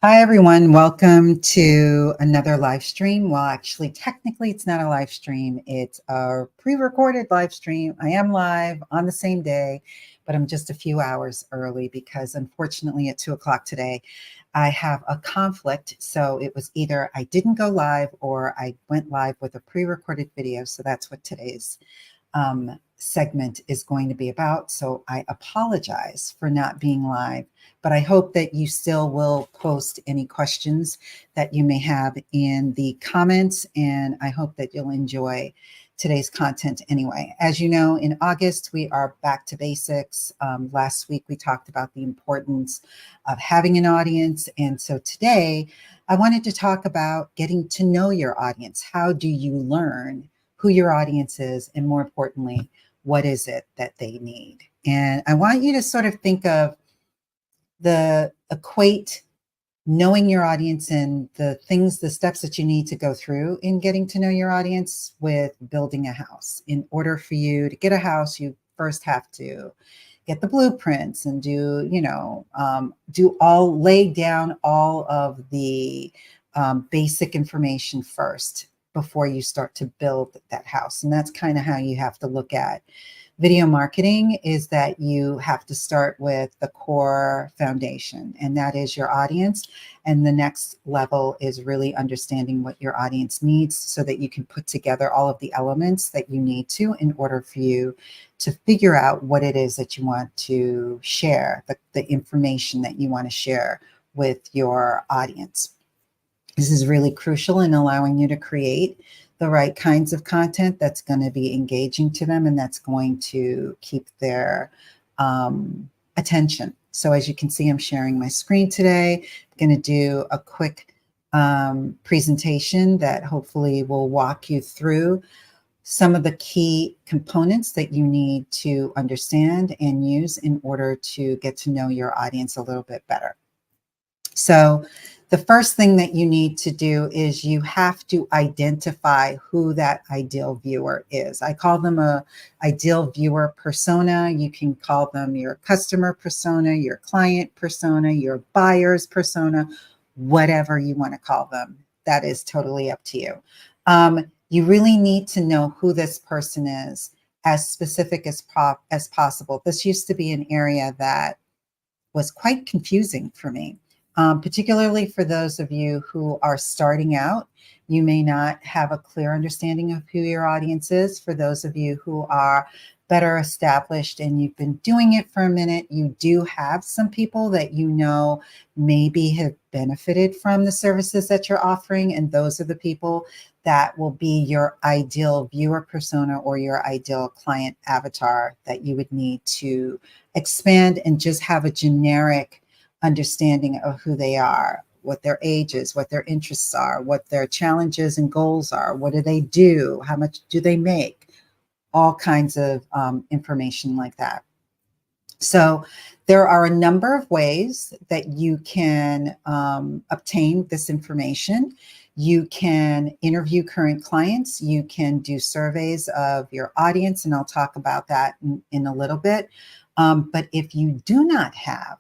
Hi, everyone. Welcome to another live stream. Well, actually, technically, it's not a live stream. It's a pre-recorded live stream. I am live on the same day, but I'm just a few hours early because unfortunately at 2 o'clock today, I have a conflict. So it was either I didn't go live or I went live with a pre-recorded video. So that's what today's segment is going to be about. So I apologize for not being live, but I hope that you still will post any questions that you may have in the comments, and I hope that you'll enjoy today's content anyway. As you know, in August, we are back to basics. Last week, we talked about the importance of having an audience. And so today, I wanted to talk about getting to know your audience. How do you learn who your audience is, and more importantly, what is it that they need? And I want you to sort of think of equate knowing your audience and the steps that you need to go through in getting to know your audience with building a house. In order for you to get a house, you first have to get the blueprints and lay down all of the basic information first before you start to build that house. And that's kind of how you have to look at video marketing, is that you have to start with the core foundation, and that is your audience. And the next level is really understanding what your audience needs so that you can put together all of the elements that you need to in order for you to figure out what it is that you want to share, the information that you want to share with your audience. This is really crucial in allowing you to create the right kinds of content that's going to be engaging to them and that's going to keep their attention. So as you can see, I'm sharing my screen today. I'm going to do a quick presentation that hopefully will walk you through some of the key components that you need to understand and use in order to get to know your audience a little bit better. So the first thing that you need to do is you have to identify who that ideal viewer is. I call them a ideal viewer persona. You can call them your customer persona, your client persona, your buyer's persona, whatever you want to call them. That is totally up to you. You really need to know who this person is as specific as possible. This used to be an area that was quite confusing for me. Particularly for those of you who are starting out, you may not have a clear understanding of who your audience is. For those of you who are better established and you've been doing it for a minute, you do have some people that you know maybe have benefited from the services that you're offering, and those are the people that will be your ideal viewer persona or your ideal client avatar that you would need to expand and just have a generic understanding of who they are, what their age is, what their interests are, what their challenges and goals are, what do they do, how much do they make, all kinds of information like that. So there are a number of ways that you can obtain this information. You can interview current clients. You can do surveys of your audience, and I'll talk about that in a little bit. But if you do not have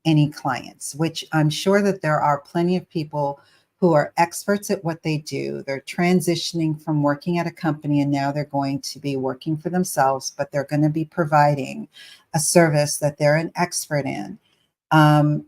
any clients, which I'm sure that there are plenty of people who are experts at what they do. They're transitioning from working at a company and now they're going to be working for themselves, but they're going to be providing a service that they're an expert in.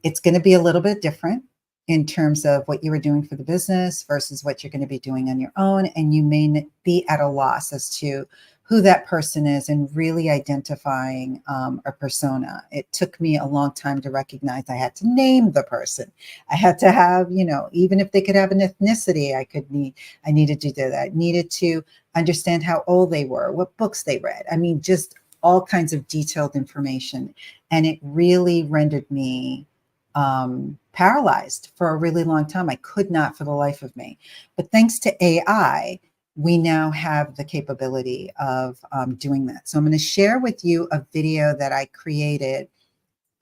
It's going to be a little bit different in terms of what you were doing for the business versus what you're going to be doing on your own. And you may be at a loss as to who that person is and really identifying a persona. It took me a long time to recognize I had to name the person. I had to have, even if they could have an ethnicity, I needed to do that. I needed to understand how old they were, what books they read. I mean, just all kinds of detailed information. And it really rendered me paralyzed for a really long time. I could not for the life of me. But thanks to AI, we now have the capability of doing that. So I'm going to share with you a video that I created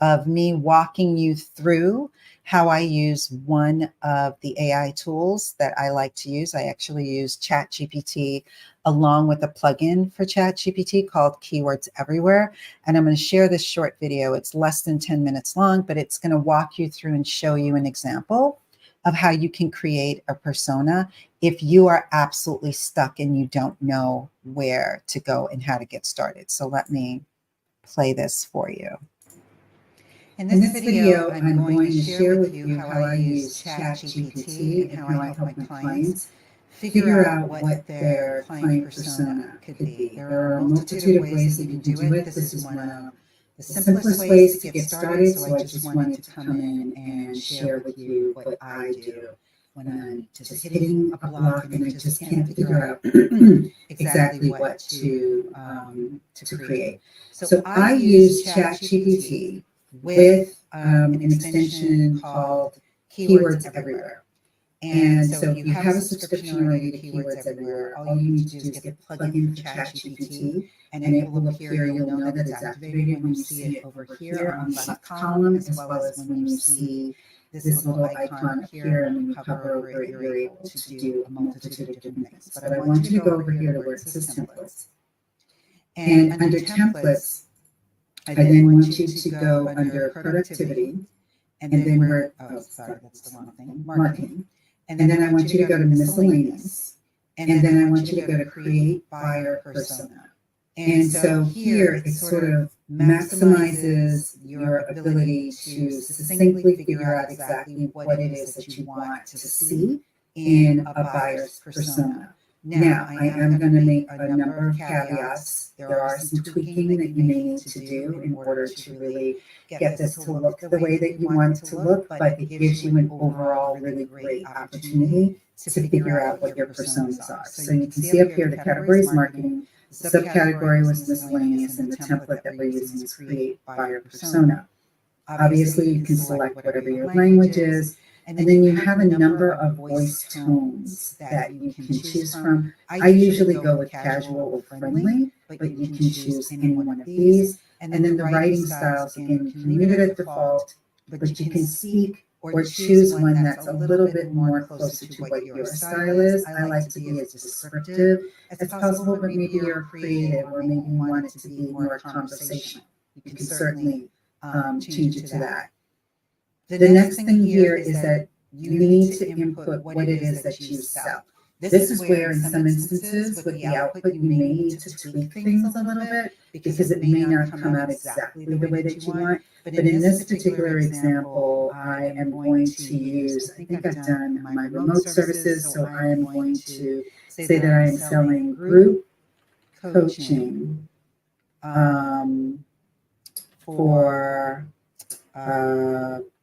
of me walking you through how I use one of the AI tools that I like to use. I actually use ChatGPT along with a plugin for ChatGPT called Keywords Everywhere. And I'm going to share this short video. It's less than 10 minutes long, but it's going to walk you through and show you an example of how you can create a persona if you are absolutely stuck and you don't know where to go and how to get started. So let me play this for you. In this video, I'm going to share with you how I use ChatGPT and how I help my clients figure out what their client persona could be. There are a multitude of ways that you can do it. This is one of the simplest ways to get started. So I just wanted to come in and share with you what I do when I'm just hitting a block and I just can't figure out exactly what to create. So I use ChatGPT with an extension called Keywords Everywhere. And so if you have a subscription already to Keywords Everywhere, all you need to do is get the plugin for ChatGPT, and it will appear. You'll know that it's activated when you see it over here on the left column, as well as when you see this little icon up here, and when you hover over it, you're able to do a multitude of different things. But I want you to go over here to where it says templates. And under templates, I then want you to go under productivity, and then where, oh, sorry, that's the wrong thing, marketing. And then I want you to go to miscellaneous, and then I want you to go to create buyer persona. And so here it sort of maximizes your ability to succinctly figure out exactly what it is that you want to see in a buyer's persona. Now, I am going to make a number of caveats. There are some tweaking that you may need to do in order to really get this to look the way that you want it to look, but it gives you an overall really great opportunity to figure out what your personas are. So you can see up here the category is marketing, the subcategory was miscellaneous, and the template that we're using is create buyer persona. Obviously, you can select whatever your language is. And then you have a number of voice tones that you can choose from. I usually go with casual or friendly, but you can choose any one of these. And then the writing styles, again, you can leave it at default, but you can speak or choose one that's a little bit more closer to what your style is. I like to be as descriptive as possible, but maybe you're creative or maybe you want it to be more conversational. You can certainly change it to that. The next thing here is that you need to input what it is that you sell. This is where in some instances with the output you may need to tweak things a little bit because it may not come out exactly the way that you want. But in this particular example, I am going to use, I think I've done my remote services, so I am going to say that I am selling group coaching for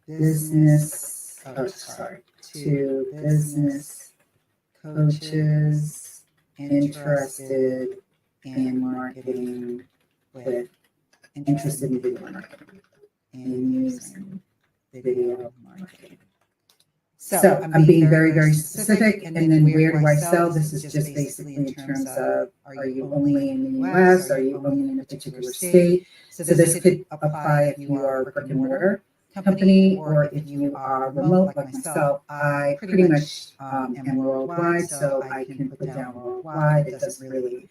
business, to business coaches interested in marketing interested in video marketing and using video marketing. So I'm being very, very specific. And then where do I sell? This is just basically in terms of, are you only in the US? Are you only in a particular state? So this could apply if you are a brick and mortar company, or if you are remote like myself. I pretty much am worldwide, so I can put down worldwide. It doesn't really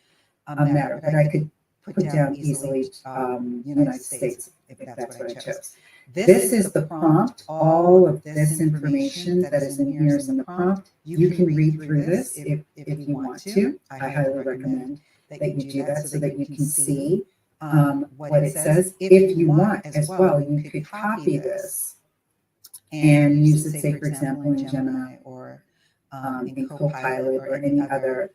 matter, but I could put down easily United States if that's what I chose. This is the prompt. All of this information that is in here is in the prompt. You can read through this if you want to. I highly recommend that you do that so that you can see what it says. If you want as well, you could copy this and use it, say, for example, in Gemini or in Copilot or any other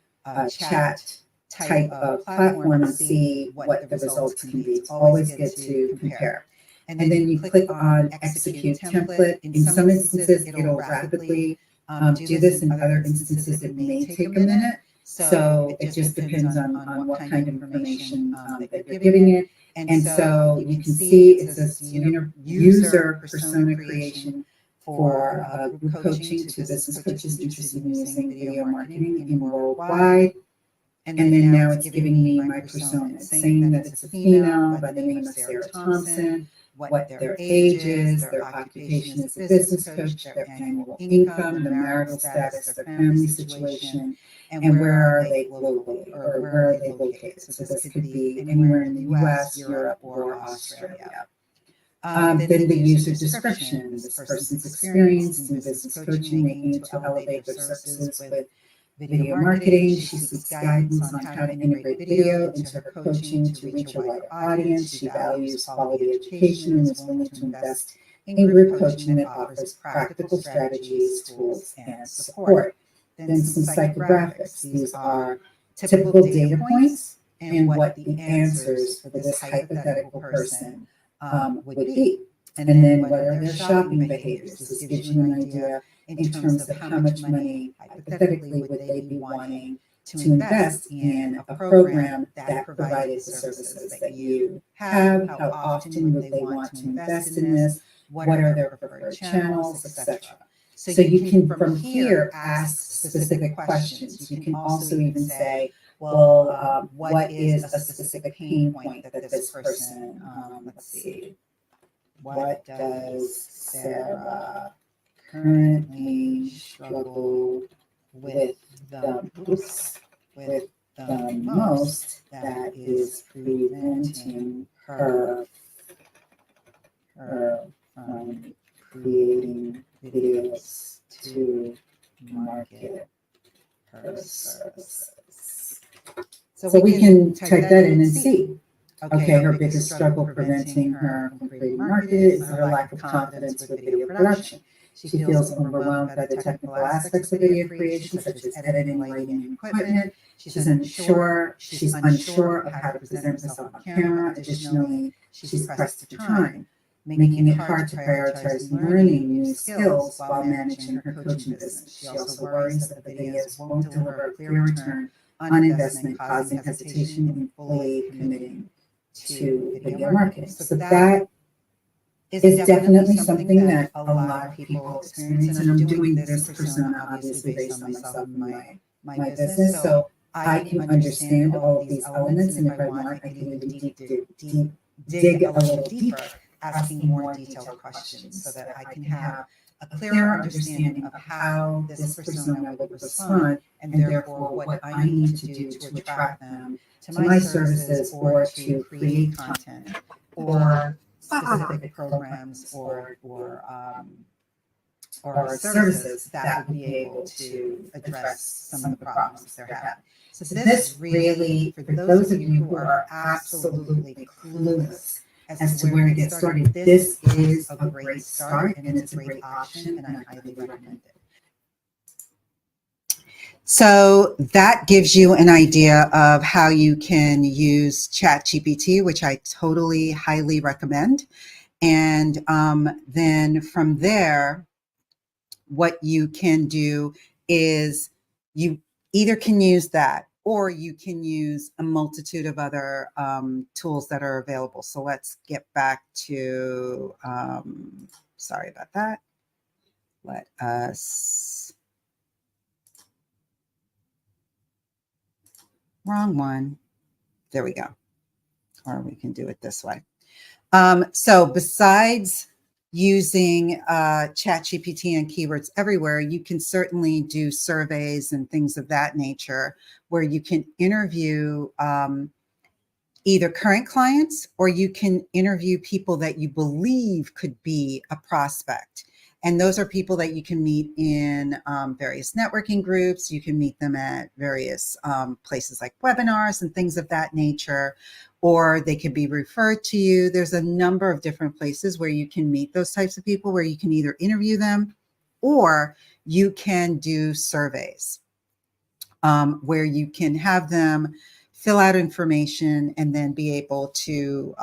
chat type of platform and see what the results can be. It's always good to compare. And then you click on Execute Template. In some instances, it'll rapidly do this. In other instances, it may take a minute. So it just depends on what kind of information that you're giving it. And so you can see it says user persona creation for group coaching to business coaches interested in using video marketing in worldwide. And then now it's giving me my persona. It's saying that it's a female by the name of Sarah Thompson, what their age is, their occupation as a business coach, their annual income, their marital status, their family situation, and where are they globally, or where are they located. So this could be anywhere in the US, Europe, or Australia. Then the user description, this person's experienced in business coaching. They aim to elevate their services with video marketing. She seeks guidance on how to integrate video into her coaching to reach a wider audience. She values quality education and is willing to invest in group coaching that offers practical strategies, tools, and support. Then some psychographics. These are typical data points and what the answers for this hypothetical person would be. And then what are their shopping behaviors? This gives you an idea in terms of how much money, hypothetically, would they be wanting to invest in a program that provided the services that you have. How often would they want to invest in this? What are their preferred channels, etc. So you can, from here, ask specific questions. You can also even say, well, what is a specific pain point that this person, let's see, what does Sarah currently struggle with the most that is preventing her from creating videos to market her services? So we can type that in and see. Okay, her biggest struggle preventing her from creating market is her lack of confidence with video production. She feels overwhelmed by the technical aspects of video creation, such as editing, lighting, and equipment. She's unsure of how to present herself on camera. Additionally, she's pressed for time, making it hard to prioritize learning new skills while managing her coaching business. She also worries that the videos won't deliver a clear return on investment, causing hesitation in fully committing to video marketing. So that is definitely something that a lot of people experience, and I'm doing this persona obviously based on myself and my business. So I can understand all of these elements, and if I want, I can even dig a little deeper, asking more detailed questions so that I can have a clearer understanding of how this persona would respond, and therefore what I need to do to attract them to my services or to create content or specific programs or services that would be able to address some of the problems they're having. So this really, for those of you who are absolutely clueless as to where to get started, this is a great start and it's a great option, and I highly recommend it. So that gives you an idea of how you can use ChatGPT, which I totally highly recommend. And then from there, what you can do is you either can use that or you can use a multitude of other tools that are available. So let's get back to, sorry about that. Let us, wrong one. There we go. Or we can do it this way. So besides using ChatGPT and keywords everywhere, you can certainly do surveys and things of that nature where you can interview either current clients or you can interview people that you believe could be a prospect. And those are people that you can meet in various networking groups. You can meet them at various places like webinars and things of that nature, or they could be referred to you. There's a number of different places where you can meet those types of people, where you can either interview them or you can do surveys where you can have them fill out information and then be able to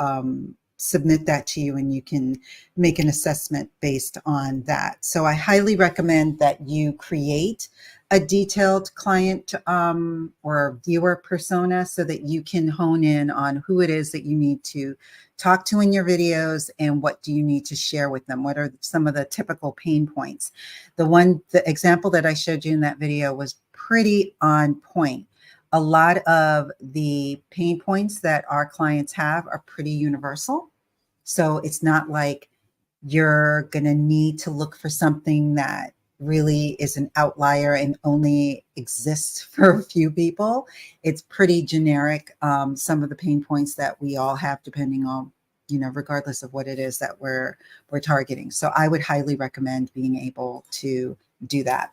submit that to you, and you can make an assessment based on that. So I highly recommend that you create a detailed client or viewer persona so that you can hone in on who it is that you need to talk to in your videos and what do you need to share with them. What are some of the typical pain points? The example that I showed you in that video was pretty on point. A lot of the pain points that our clients have are pretty universal. So it's not like you're going to need to look for something that really is an outlier and only exists for a few people. It's pretty generic. Some of the pain points that we all have, depending on, regardless of what it is that we're targeting. So I would highly recommend being able to do that.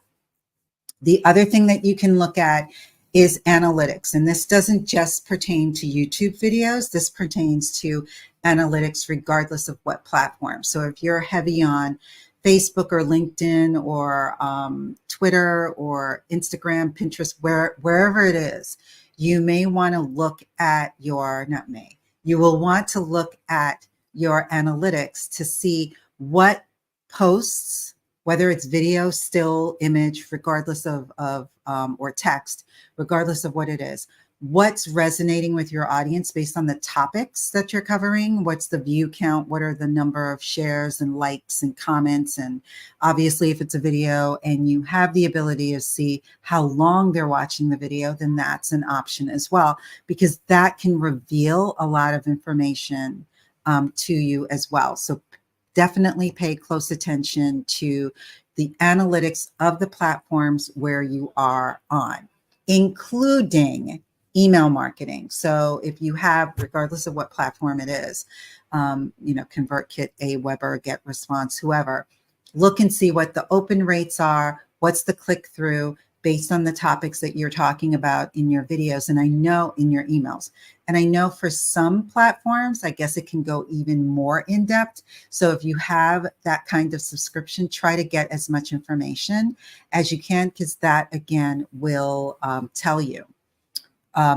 The other thing that you can look at is analytics. And this doesn't just pertain to YouTube videos. This pertains to analytics regardless of what platform. So if you're heavy on Facebook or LinkedIn or Twitter or Instagram, Pinterest, wherever it is, you may want to look at you will want to look at your analytics to see what posts, whether it's video, still, image, regardless of or text, regardless of what it is, what's resonating with your audience based on the topics that you're covering, what's the view count, what are the number of shares and likes and comments, and obviously if it's a video and you have the ability to see how long they're watching the video, then that's an option as well, because that can reveal a lot of information to you as well. So definitely pay close attention to the analytics of the platforms where you are on, including email marketing. So if you have, regardless of what platform it is, ConvertKit, Aweber, GetResponse, whoever, look and see what the open rates are, what's the click-through based on the topics that you're talking about in your videos, and I know in your emails. And I know for some platforms, I guess it can go even more in depth. So if you have that kind of subscription, try to get as much information as you can, because that, again, will tell you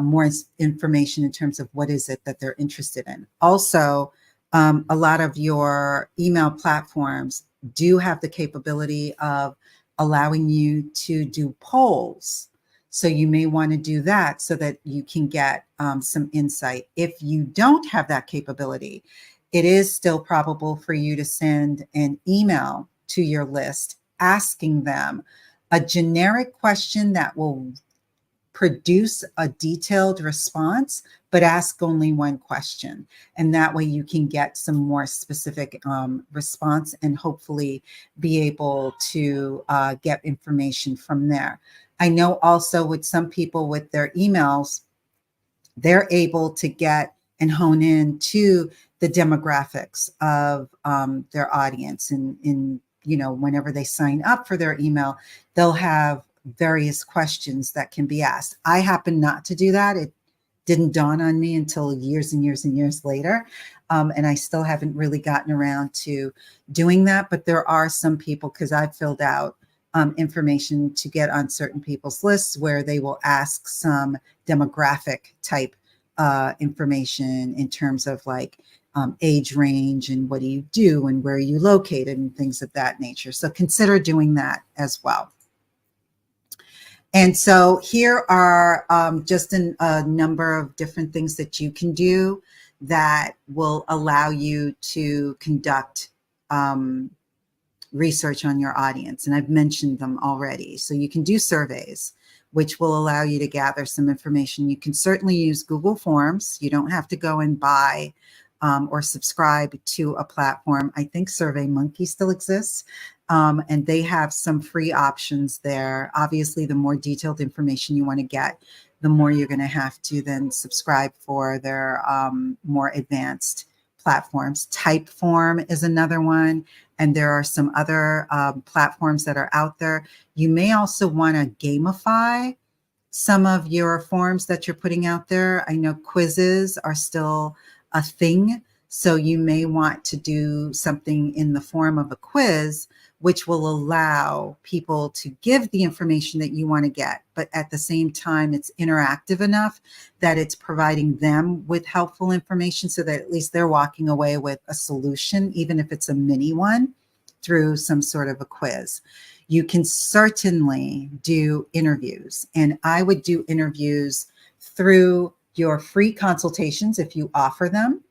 more information in terms of what is it that they're interested in. Also, a lot of your email platforms do have the capability of allowing you to do polls. So you may want to do that so that you can get some insight. If you don't have that capability, it is still probable for you to send an email to your list asking them a generic question that will produce a detailed response, but ask only one question. And that way you can get some more specific response and hopefully be able to get information from there. I know also with some people with their emails, they're able to get and hone in to the demographics of their audience. And whenever they sign up for their email, they'll have various questions that can be asked. I happen not to do that. It didn't dawn on me until years and years and years later. And I still haven't really gotten around to doing that. But there are some people, because I've filled out information to get on certain people's lists where they will ask some demographic type information in terms of like age range and what do you do and where are you located and things of that nature. So consider doing that as well. And so here are just a number of different things that you can do that will allow you to conduct research on your audience. And I've mentioned them already. So you can do surveys, which will allow you to gather some information. You can certainly use Google Forms. You don't have to go and buy or subscribe to a platform. I think SurveyMonkey still exists. And they have some free options there. Obviously, the more detailed information you want to get, the more you're going to have to then subscribe for their more advanced platforms. Typeform is another one. And there are some other platforms that are out there. You may also want to gamify some of your forms that you're putting out there. I know quizzes are still a thing. So you may want to do something in the form of a quiz, which will allow people to give the information that you want to get. But at the same time, it's interactive enough that it's providing them with helpful information so that at least they're walking away with a solution, even if it's a mini one, through some sort of a quiz. You can certainly do interviews, and I would do interviews through your free consultations if you offer them.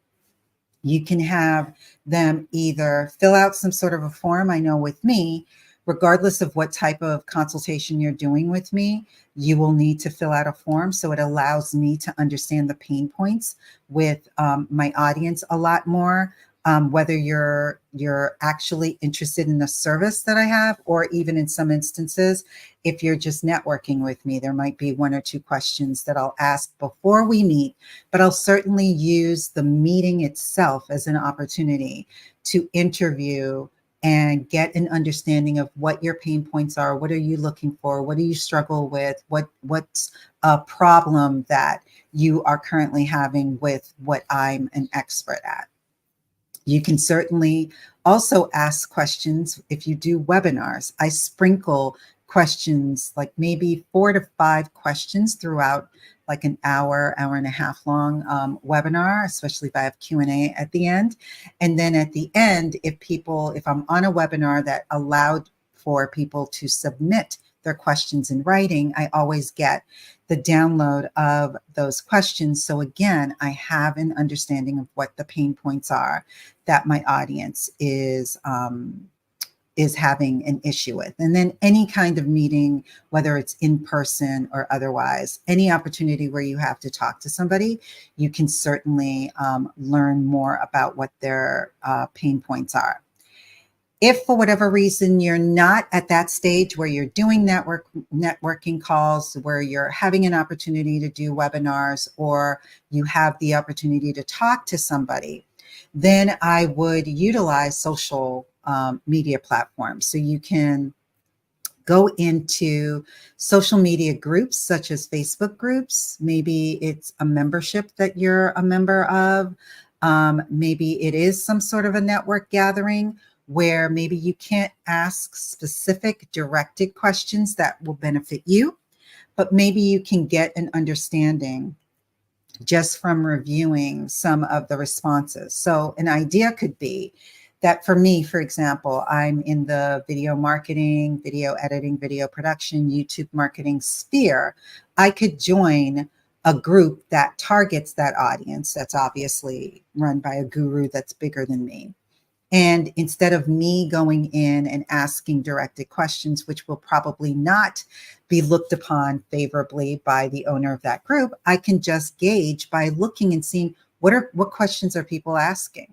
You can have them either fill out some sort of a form. I know with me, regardless of what type of consultation you're doing with me, you will need to fill out a form. So it allows me to understand the pain points with my audience a lot more. whether you're actually interested in the service that I have, or even in some instances, if you're just networking with me, there might be one or two questions that I'll ask before we meet, but I'll certainly use the meeting itself as an opportunity to interview and get an understanding of what your pain points are. What are you looking for? What do you struggle with? What's a problem that you are currently having with what I'm an expert at? You can certainly also ask questions if you do webinars. I sprinkle questions, like maybe 4 to 5 questions throughout like an hour and a half long webinar, especially if I have Q&A at the end. And then at the end, if I'm on a webinar that allowed for people to submit their questions in writing, I always get the download of those questions. So again, I have an understanding of what the pain points are that my audience is having an issue with. And then any kind of meeting, whether it's in person or otherwise, any opportunity where you have to talk to somebody, you can certainly learn more about what their pain points are. If for whatever reason you're not at that stage where you're doing networking calls, where you're having an opportunity to do webinars, or you have the opportunity to talk to somebody, then I would utilize social media platforms. So you can go into social media groups such as Facebook groups. Maybe it's a membership that you're a member of. Maybe it is some sort of a network gathering where maybe you can't ask specific directed questions that will benefit you, but maybe you can get an understanding just from reviewing some of the responses. So an idea could be that for me, for example, I'm in the video marketing, video editing, video production, YouTube marketing sphere. I could join a group that targets that audience that's obviously run by a guru that's bigger than me. And instead of me going in and asking directed questions, which will probably not be looked upon favorably by the owner of that group, I can just gauge by looking and seeing what questions are people asking?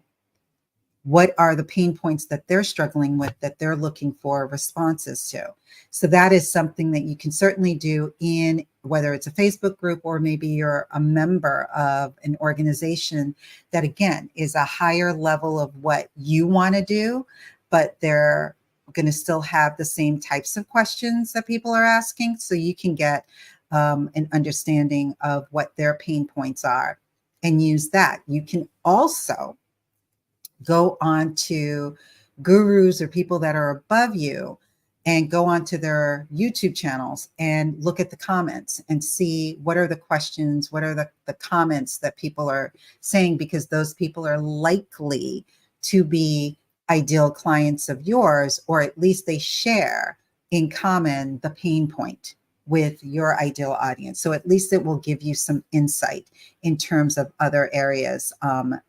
What are the pain points that they're struggling with, that they're looking for responses to? So that is something that you can certainly do in whether it's a Facebook group, or maybe you're a member of an organization that, again, is a higher level of what you want to do, but they're going to still have the same types of questions that people are asking. So you can get an understanding of what their pain points are and use that. You can also go on to gurus or people that are above you and go onto their YouTube channels and look at the comments and see what are the questions, what are the comments that people are saying, because those people are likely to be ideal clients of yours, or at least they share in common the pain point with your ideal audience. So at least it will give you some insight in terms of other areas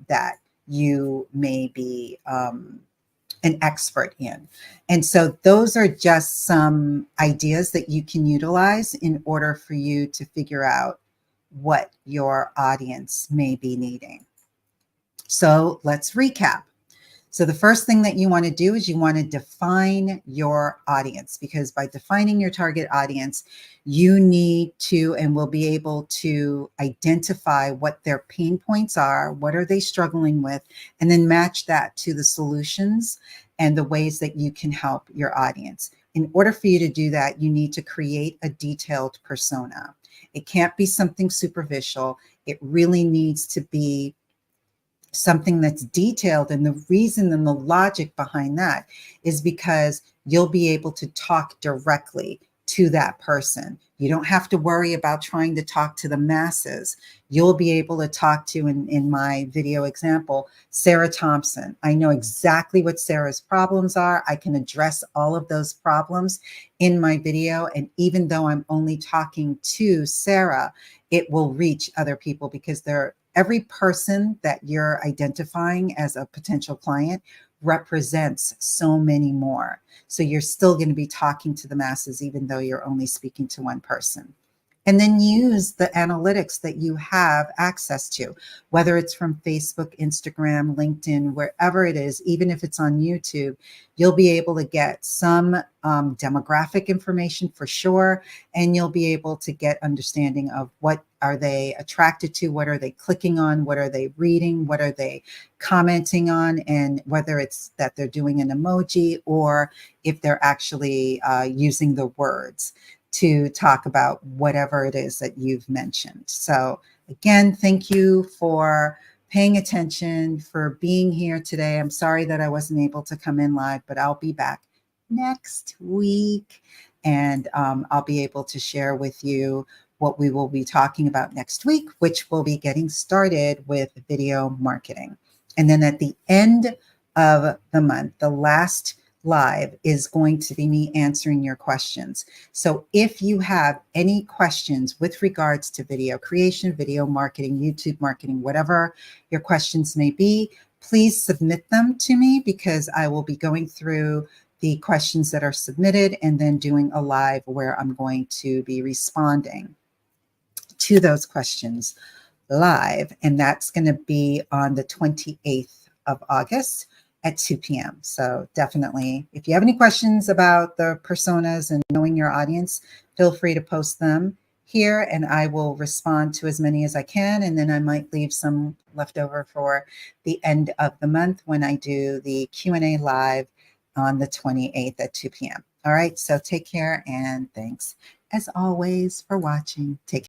that you may be an expert in. And so those are just some ideas that you can utilize in order for you to figure out what your audience may be needing. So let's recap. So the first thing that you want to do is you want to define your audience, because by defining your target audience, you need to and will be able to identify what their pain points are, what are they struggling with, and then match that to the solutions and the ways that you can help your audience. In order for you to do that, you need to create a detailed persona. It can't be something superficial. It really needs to be something that's detailed. And the reason and the logic behind that is because you'll be able to talk directly to that person. You don't have to worry about trying to talk to the masses. You'll be able to talk to, in my video example, Sarah Thompson. I know exactly what Sarah's problems are. I can address all of those problems in my video. And even though I'm only talking to Sarah, it will reach other people, because every person that you're identifying as a potential client represents so many more. So you're still going to be talking to the masses, even though you're only speaking to one person. and then use the analytics that you have access to, whether it's from Facebook, Instagram, LinkedIn, wherever it is, even if it's on YouTube. You'll be able to get some demographic information for sure, and you'll be able to get understanding of what are they attracted to, what are they clicking on, what are they reading, what are they commenting on, and whether it's that they're doing an emoji or if they're actually using the words to talk about whatever it is that you've mentioned. So again, thank you for paying attention, for being here today. I'm sorry that I wasn't able to come in live, but I'll be back next week, and I'll be able to share with you what we will be talking about next week, which will be getting started with video marketing. And then at the end of the month, the last live is going to be me answering your questions. So if you have any questions with regards to video creation, video marketing, YouTube marketing, whatever your questions may be, please submit them to me, because I will be going through the questions that are submitted and then doing a live where I'm going to be responding to those questions live. And that's going to be on the 28th of August at 2 p.m. So definitely, if you have any questions about the personas and knowing your audience, feel free to post them here and I will respond to as many as I can. And then I might leave some left over for the end of the month when I do the Q&A live on the 28th at 2 p.m. All right. So take care and thanks as always for watching. Take care.